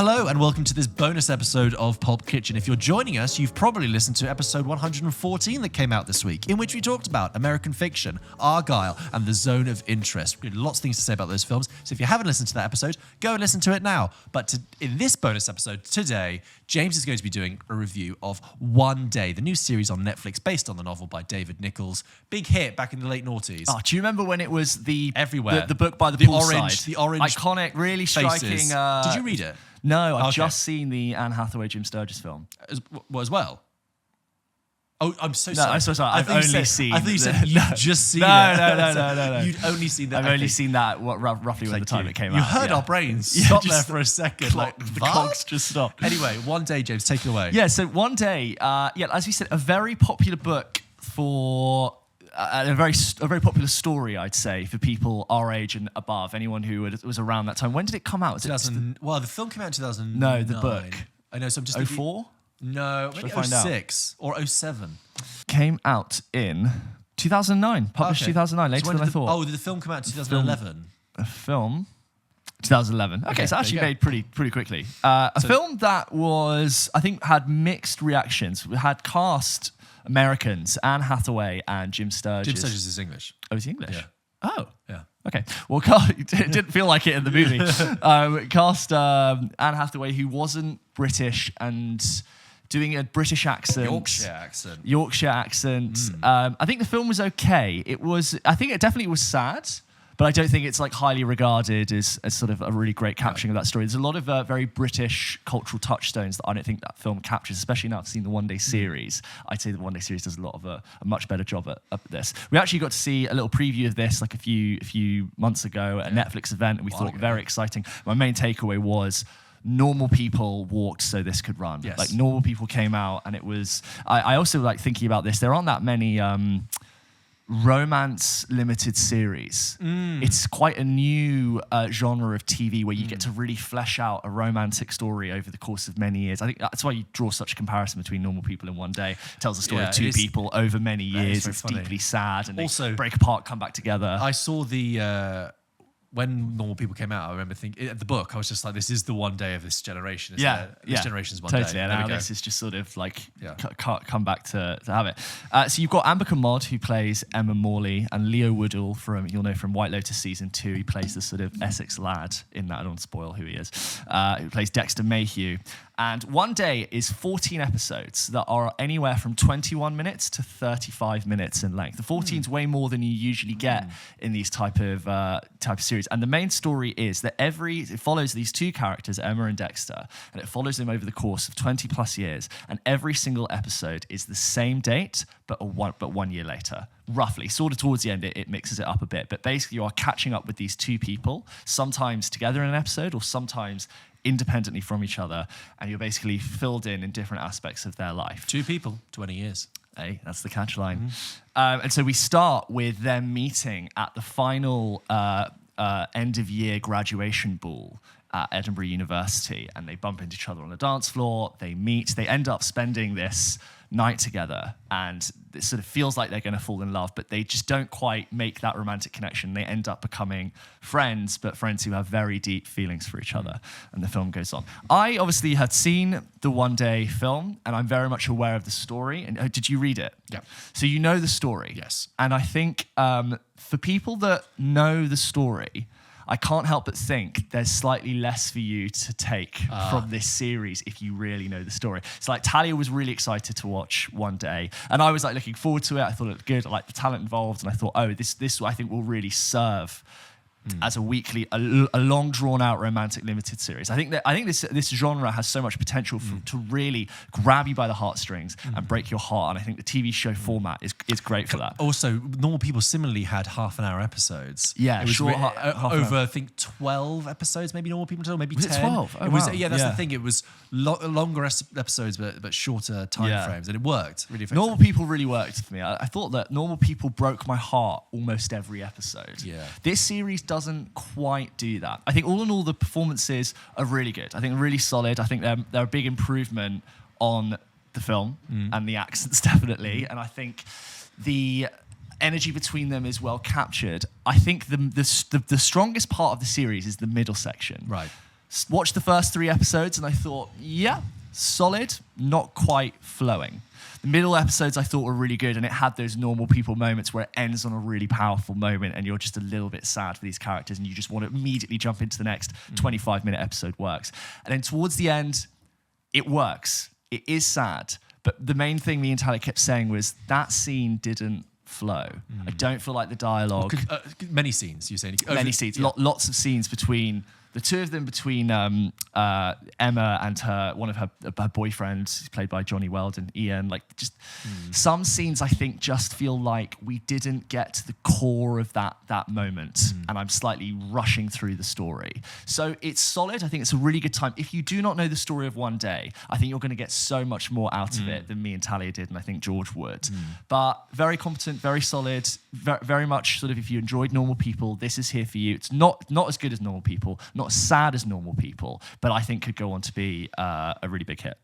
Hello and welcome to this bonus episode of Pulp Kitchen. If you're joining us, you've probably listened to episode 114 that came out this week, in which we talked about American Fiction, Argylle, and The Zone of Interest. We had lots of things to say about those films, so if you haven't listened to that episode, go and listen to it now. But in this bonus episode today, James is going to be doing a review of One Day, the new series on Netflix based on the novel by David Nichols. Big hit back in the late noughties. Oh, do you remember when it was everywhere the book by the orange, poolside? the orange, iconic, really faces. striking. Did you read it? No, I've just seen the Anne Hathaway Jim Sturgis film. As well. Oh, I'm so No, sorry. I'm so sorry. I've only seen. I thought you said you'd just seen it. No. You'd only seen that. I've only seen that roughly when the time it came out. You heard our brains Yeah, stop just there for a second. the clocks just stopped. Anyway, One Day, James, take it away. Yeah, so One Day, as we said, a very popular book for a very popular story, I'd say, for people our age and above, anyone who was around that time. When did it come out? Well, the film came out in 2009. No, the book. I know, so I'm just 04? No, maybe 06 or 07. Came out in 2009, published 2009, later than I thought. Oh, did the film come out in 2011? A film... 2011. Okay, so actually made pretty quickly. A film that was, I think, had mixed reactions. We had cast Americans, Anne Hathaway and Jim Sturgis. Jim Sturgis is English. Oh, he's English? Yeah. Oh. Yeah. Okay. Well, it didn't feel like it in the movie. Cast Anne Hathaway, who wasn't British and doing a British accent. Yorkshire accent. I think the film was okay. I think it definitely was sad. But I don't think it's like highly regarded as sort of a really great capturing of that story. There's a lot of very British cultural touchstones that I don't think that film captures, especially now I've seen the One Day series. I'd say the One Day series does a lot of a much better job at this. We actually got to see a little preview of this like a few months ago at a Netflix event, and we thought very exciting. My main takeaway was normal people walked so this could run. Yes. Like normal people came out, and it was. I also like thinking about this. There aren't that many. Romance limited series. It's quite a new genre of TV where you get to really flesh out a romantic story over the course of many years. I think that's why you draw such a comparison between Normal People in One Day. It tells the story of two people over many years. It's deeply sad, and they break apart, come back together. I saw when Normal People came out, I remember thinking, at the book, I was just like, this is the one day of this generation. This generation's one day. Totally, and now this is just sort of like come back to have it. So you've got Amber Commod, who plays Emma Morley, and Leo Woodall, you'll know from White Lotus season 2, he plays the sort of Essex lad in that. I don't want to spoil who he is. Who plays Dexter Mayhew. And One Day is 14 episodes that are anywhere from 21 minutes to 35 minutes in length. The 14 is way more than you usually get in these type of series. And the main story is that it follows these two characters, Emma and Dexter, and it follows them over the course of 20 plus years. And every single episode is the same date, but 1 year later, roughly. Sort of towards the end, it mixes it up a bit. But basically, you are catching up with these two people, sometimes together in an episode, or sometimes independently from each other, and you're basically filled in different aspects of their life. Two people, 20 years. Hey, that's the catch line. And so we start with them meeting at the final end of year graduation ball at Edinburgh University, and they bump into each other on the dance floor, they meet, they end up spending this night together, and it sort of feels like they're going to fall in love, but they just don't quite make that romantic connection. They end up becoming friends, but friends who have very deep feelings for each other, and the film goes on. I obviously had seen the One Day film, and I'm very much aware of the story. And did you read it? Yeah. So you know the story? Yes. And I think for people that know the story, I can't help but think there's slightly less for you to take from this series if you really know the story. So like Talia was really excited to watch One Day, and I was like looking forward to it. I thought it looked good. I liked the talent involved, and I thought, this I think will really serve as a long drawn out romantic limited series. I think this genre has so much potential to really grab you by the heartstrings and break your heart. And I think the TV show format is great for that. Also, Normal People similarly had half-an-hour episodes. Yeah, it was short, over I think 12 episodes. Maybe Normal People total, maybe was 10. It 12? Oh, wow. Yeah, that's the thing. It was longer episodes, but shorter time frames, and it worked really effectively. Normal People really worked for me. I thought that Normal People broke my heart almost every episode. Yeah, this series doesn't quite do that. I think all in all, the performances are really good. I think they're really solid. I think they're a big improvement on the film and the accents, definitely. And I think the energy between them is well captured. I think the strongest part of the series is the middle section. Right. Watched the first 3 episodes and I thought, yeah, solid, not quite flowing. The middle episodes I thought were really good, and it had those normal people moments where it ends on a really powerful moment and you're just a little bit sad for these characters and you just want to immediately jump into the next 25-minute episode works. And then towards the end, it works. It is sad. But the main thing me and Tyler kept saying was that scene didn't flow. I don't feel like the dialogue... many scenes, you're saying? Many scenes. Yeah. Lots of scenes between... The two of them, between Emma and one of her boyfriends, played by Johnny Weldon, Ian, like just some scenes I think just feel like we didn't get to the core of that moment, and I'm slightly rushing through the story. So it's solid. I think it's a really good time. If you do not know the story of One Day, I think you're going to get so much more out of it than me and Talia did, and I think George would. But very competent, very solid, very much sort of if you enjoyed Normal People, this is here for you. It's not as good as Normal People, not as sad as Normal People, but I think could go on to be a really big hit.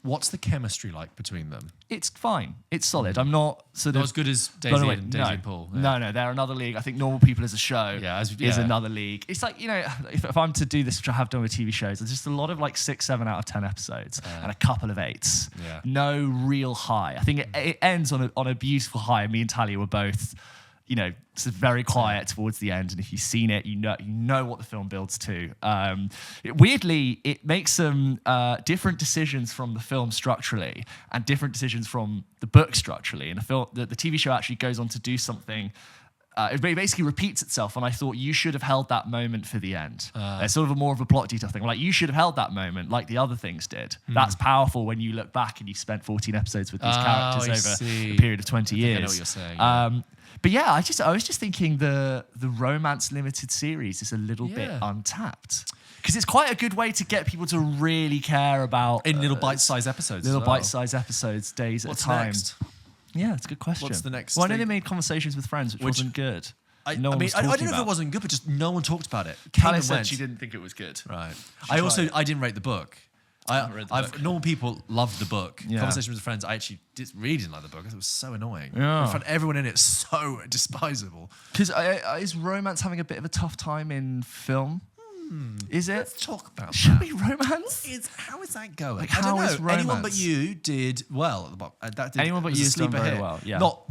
What's the chemistry like between them? It's fine. It's solid. I'm not not as good as Daisy and Paul. Yeah. No, they're another league. I think Normal People as a show is another league. It's like, if I'm to do this, which I have done with TV shows, there's just a lot of like 6, 7 out of 10 episodes and a couple of 8s. Yeah. No real high. I think it ends on a beautiful high. Me and Talia were both... it's very quiet towards the end, and if you've seen it, you know what the film builds to. Weirdly, it makes some different decisions from the film structurally and different decisions from the book structurally. And the TV show actually goes on to do something. It basically repeats itself, and I thought you should have held that moment for the end. It's sort of more of a plot detail thing. Like, you should have held that moment like the other things did. That's powerful when you look back and you spent 14 episodes with these characters over a period of 20 years. I know what you're saying. Yeah. But yeah, I was just thinking the romance limited series is a little bit untapped. Because it's quite a good way to get people to really care about... In little bite-sized episodes. Bite-sized episodes, days at a time. Next? Yeah, it's a good question. What's the next Well, I know they made Conversations with Friends, which wasn't good. I don't know if it wasn't good, but just no one talked about it. Talia said she didn't think it was good. Right. I didn't rate the book. Normal People loved the book. Yeah. Conversations with Friends, I actually really didn't like the book because it was so annoying. Yeah. I found everyone in it so despisable. Because is romance having a bit of a tough time in film? Is it? Let's talk about Should we romance? How is that going? Like, how is romance? Anyone But You did well. Anyone But You's done very well. Yeah. Not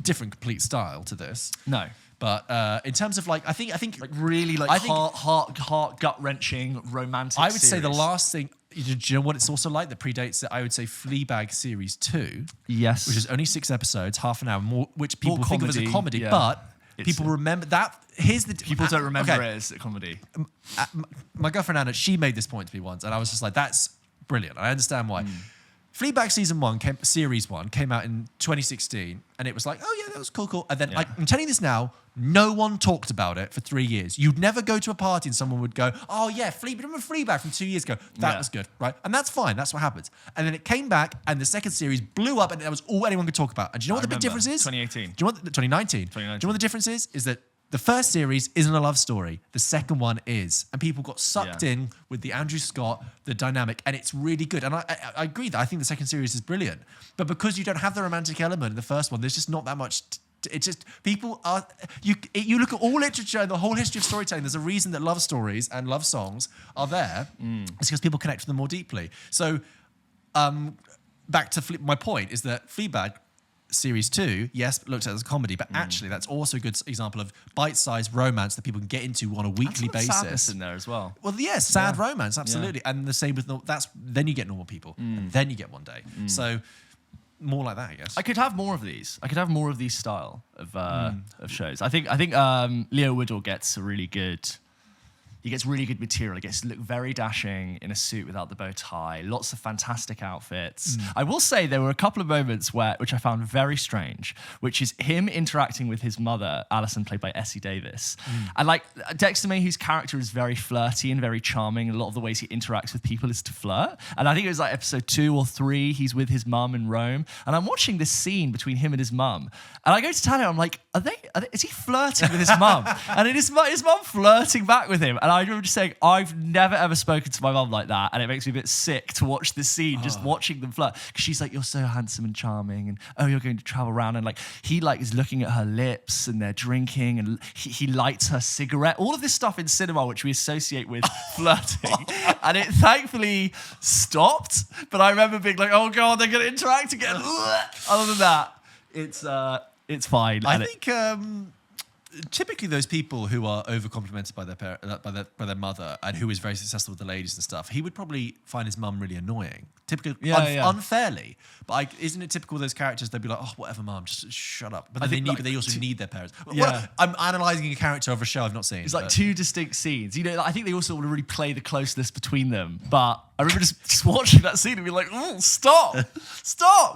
different, complete style to this. No. But in terms of I think like really heart gut wrenching romantic. I would say the last thing. Do you know what it's also like that predates it? I would say Fleabag series 2. Yes. Which is only 6 episodes, half an hour more, which people think of as a comedy, but people remember that. People don't remember it as a comedy. My girlfriend Anna, she made this point to me once, and I was just like, "That's brilliant." I understand why. Fleabag series 1 came out in 2016, and it was like, oh yeah, that was cool. And then I'm telling you this now, no one talked about it for 3 years. You'd never go to a party and someone would go, oh yeah, remember Fleabag from 2 years ago? That was good, right? And that's fine. That's what happens. And then it came back, and the second series blew up, and that was all anyone could talk about. And do you know what the big difference is? 2018. Do you know what 2019? 2019. Do you know what the difference is? Is that the first series isn't a love story. The second one is. And people got sucked in with the Andrew Scott, the dynamic, and it's really good. And I agree that I think the second series is brilliant. But because you don't have the romantic element in the first one, there's just not that much... It's just... People are... You look at all literature, the whole history of storytelling, there's a reason that love stories and love songs are there. It's because people connect with them more deeply. So, back to my point is that Fleabag... Series 2, yes, looked at as a comedy, but actually that's also a good example of bite-sized romance that people can get into on a weekly basis. Sadness in there as well. Well, yes, sad romance, absolutely. Yeah. And the same with then you get Normal People, and then you get One Day. So more like that, I guess. I could have more of these. I could have more of these style of shows. I think Leo Woodall gets a really good. He gets really good material. He gets to look very dashing in a suit without the bow tie. Lots of fantastic outfits. I will say there were a couple of moments which I found very strange, which is him interacting with his mother, Alison, played by Essie Davis. And like Dexter Mayhew's character is very flirty and very charming. And a lot of the ways he interacts with people is to flirt. And I think it was like episode 2 or 3, he's with his mum in Rome. And I'm watching this scene between him and his mum. And I go to Talia, I'm like, is he flirting with his mum? And it is his mum flirting back with him. And And I remember just saying, I've never ever spoken to my mum like that, and it makes me a bit sick to watch this scene, just watching them flirt. Because she's like, you're so handsome and charming, and oh, you're going to travel around, and like he like is looking at her lips, and they're drinking, and he lights her cigarette. All of this stuff in cinema, which we associate with flirting, and it thankfully stopped. But I remember being like, oh god, they're going to interact again. Other than that, it's fine. I think typically those people who are overcomplimented by by their mother and who is very successful with the ladies and stuff, he would probably find his mum really annoying. Typically, unfairly. But like, isn't it typical of those characters? They'd be like, oh, whatever, mum, just shut up. But then they also need their parents. Yeah. Well, I'm analysing a character of a show I've not seen. It's like two distinct scenes. You know, I think they also want to really play the closeness between them. But I remember just watching that scene and being like, oh, stop.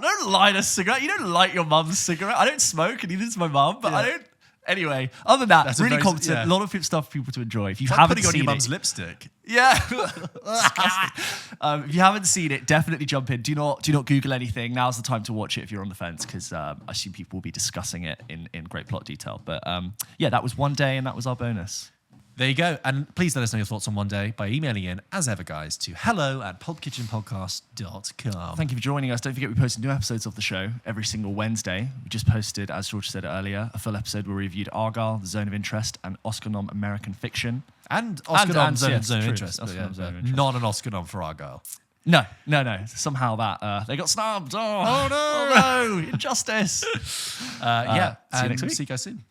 Don't light a cigarette. You don't light your mum's cigarette. I don't smoke, and neither does my mum, but I don't. Anyway, other than that, that's really competent. A lot of stuff for people to enjoy. If you haven't putting on your seen mum's lipstick. Yeah. If you haven't seen it, definitely jump in. Do not Google anything. Now's the time to watch it if you're on the fence, because I assume people will be discussing it in great plot detail. But yeah, that was one day, and that was our bonus. There you go. And please let us know your thoughts on One Day by emailing in, as ever, guys, to hello@pulpkitchenpodcast.com. Thank you for joining us. Don't forget we post new episodes of the show every single Wednesday. We just posted, as George said earlier, a full episode where we reviewed Argylle, The Zone of Interest, and Oscar nom American Fiction. And Oscar nom Zone of True. Interest. Oscar nom Zone of Interest. Not an Oscar nom for Argylle. No. Somehow that they got snubbed. Oh no! Injustice. Yeah. See you next week. See you guys soon.